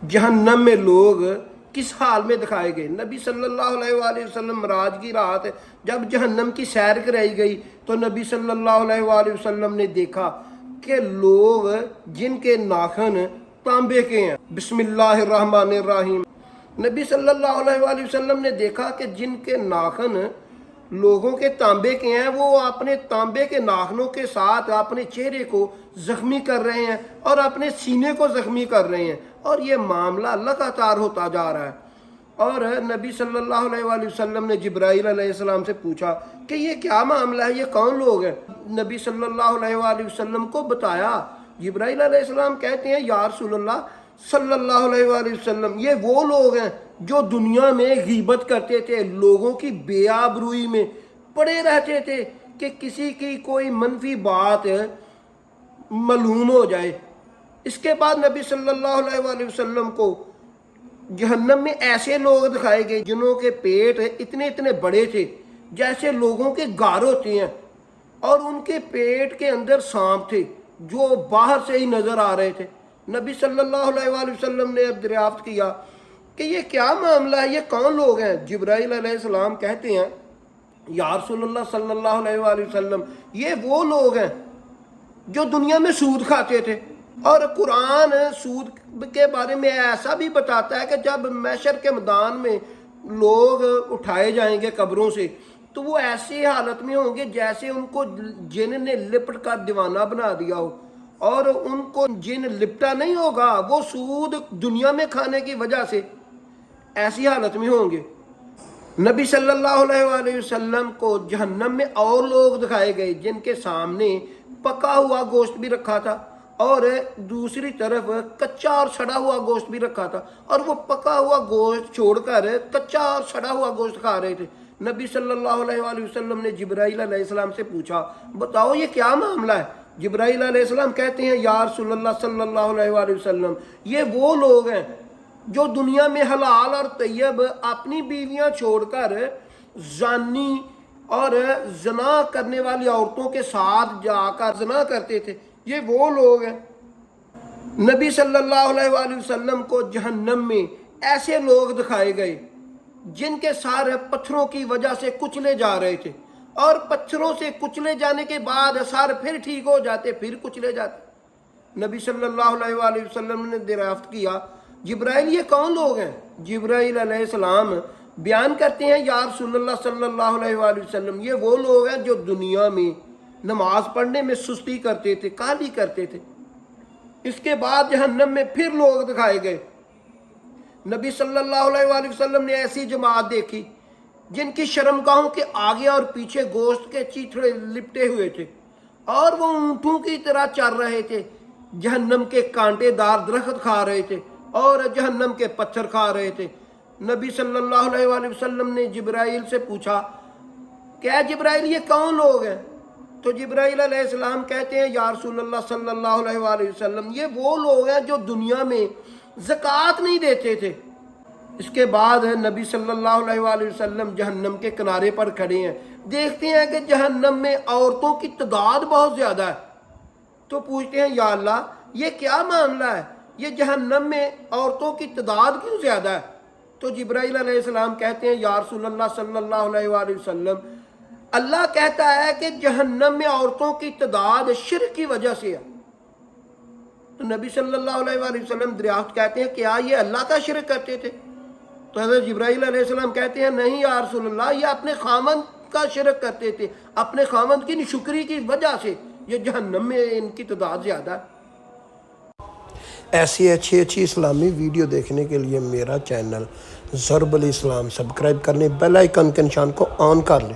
जहन्नम में लोग किस हाल में दिखाए गए। नबी सल्लल्लाहु अलैहि वसल्लम मराज की रात जब जहन्नम की सैर कराई गई तो नबी सल्लल्लाहु अलैहि वसल्लम ने देखा कि लोग जिनके नाखून तांबे के हैं, बिस्मिल्लाहिर्रहमानिर्रहीम, नबी सल्लल्लाहु अलैहि वसल्लम ने देखा कि जिनके नाखून लोगों के तांबे के हैं वो अपने तांबे के नाखूनों के साथ अपने चेहरे को जख्मी कर रहे हैं और अपने सीने को जख्मी कर रहे हैं, और ये मामला लगातार होता जा रहा है। और नबी सल्लल्लाहु अलैहि वसल्लम ने जिब्राइल अलैहिस्सलाम से पूछा कि ये क्या मामला है, ये कौन लोग हैं। नबी सल्लल्लाहु अलैहि वसल्लम को बताया। जिब्राइल अलैहिस्सलाम कहते हैं या रसूलल्लाह सल्लल्लाहु अलैहि वसल्लम, ये वो लोग हैं जो दुनिया में गीबत करते थे, लोगों की बेआबरूई में पड़े रहते थे कि किसी की कोई मनफी बात मालूम हो जाए। इसके बाद नबी सल्लल्लाहु अलैहि वसल्लम को जहन्नम में ऐसे लोग दिखाए गए जिन्हों के पेट इतने इतने बड़े थे जैसे लोगों के गार होते हैं, और उनके पेट के अंदर सांप थे जो बाहर से ही नजर आ रहे थे। नबी सल्लल्लाहु अलैहि वसल्लम ने दरियाफ्त किया कि ये क्या मामला है, ये कौन लोग हैं। जिब्राइल अलैहिस्सलाम कहते हैं या रसूलल्लाह सल्लल्लाहु अलैहि वसल्लम, ये वो लोग हैं जो दुनिया में सूद खाते थे। और कुरान सूद के बारे में ऐसा भी बताता है कि जब महशर के मैदान में लोग उठाए जाएंगे कब्रों से तो वो ऐसी हालत में होंगे जैसे उनको जिन ने लिपट कर दीवाना बना दिया हो, और उनको जिन लिपटा नहीं होगा वो सूद दुनिया में खाने की वजह से ऐसी हालत में होंगे। नबी सल्लल्लाहु अलैहि वसल्लम को जहन्नम में और लोग दिखाए गए जिनके सामने पका हुआ गोश्त भी रखा था और दूसरी तरफ कच्चा और सड़ा हुआ गोश्त भी रखा था, और वो पका हुआ गोश्त छोड़कर कच्चा और सड़ा हुआ गोश्त खा रहे थे। नबी सल्लल्लाहु अलैहि वसल्लम ने जिब्राइल अलैहिस्सलाम से पूछा बताओ ये क्या मामला है। जिब्राइल अलैहिस्सलाम कहते हैं या रसूलल्लाह सल्लल्लाहु अलैहि वसल्लम, ये वो लोग हैं जो दुनिया में हलाल और तैयब अपनी बीवियां छोड़कर जानी और जना करने वाली औरतों के साथ जाकर जना करते थे, ये वो लोग हैं। नबी सल्लल्लाहु अलैहि वसल्लम को जहन्नम में ऐसे लोग दिखाए गए जिनके सारे पत्थरों की वजह से कुचले जा रहे थे, और पत्थरों से कुचले जाने के बाद सारे फिर ठीक हो जाते, फिर कुचले जाते। नबी सल्लल्लाहु अलैहि वसल्लम ने दरियाफ्त किया जिब्राइल ये कौन लोग हैं। जिब्राइल अलैहिस्सलाम बयान करते हैं या रसूलल्लाह सल्लल्लाहु अलैहि वसल्लम, ये वो लोग हैं जो दुनिया में नमाज पढ़ने में सुस्ती करते थे, काहली करते थे। इसके बाद जहन्नम में फिर लोग दिखाए गए। नबी सल्लल्लाहु अलैहि वसल्लम ने ऐसी जमात देखी जिनकी शर्मगाहों के आगे और पीछे गोश्त के चीथड़े लिपटे हुए थे, और वो ऊंटों की तरह चल रहे थे, जहन्नम के कांटेदार दरख्त खा रहे थे और जहन्नम के पत्थर खा रहे थे। नबी सल्लल्लाहु अलैहि वसल्लम ने जिब्राइल से पूछा क्या जिब्राइल ये कौन लोग हैं। तो जिब्राइल अलैहिस्सलाम कहते हैं या रसूलल्लाह सल्लल्लाहु अलैहि वसल्लम, ये वो लोग हैं जो दुनिया में ज़कात नहीं देते थे। इसके बाद नबी सल्लल्लाहु अलैहि वसल्लम जहन्नम के किनारे पर खड़े हैं, देखते हैं कि जहन्नम में औरतों की तादाद बहुत ज़्यादा है। तो पूछते हैं या अल्लाह ये क्या मामला है, ये जहन्नम में औरतों की तादाद क्यों ज़्यादा है। तो जिब्राइल अलैहिस्सलाम कहते हैं या रसूलल्लाह सल्लल्लाहु अलैहि वसल्लम, अल्लाह कहता है कि जहन्नम में औरतों की तादाद शिर्क की वजह से है। तो नबी सल्लल्लाहु अलैहि वसल्लम दरियाफ्त कहते हैं क्या ये अल्लाह का शिर्क करते थे। तो हज़रत जिब्राइल अलैहिस्सलाम कहते हैं नहीं या रसूलल्लाह, ये अपने खामन का शिरक करते थे, अपने खामन की नाशुक्री की वजह से ये जहन्नम में इनकी तादाद ज़्यादा है। ऐसी अच्छी इस्लामी वीडियो देखने के लिए मेरा चैनल ज़रबुल इस्लाम सब्सक्राइब करने, बेल आइकन के निशान को ऑन कर लें।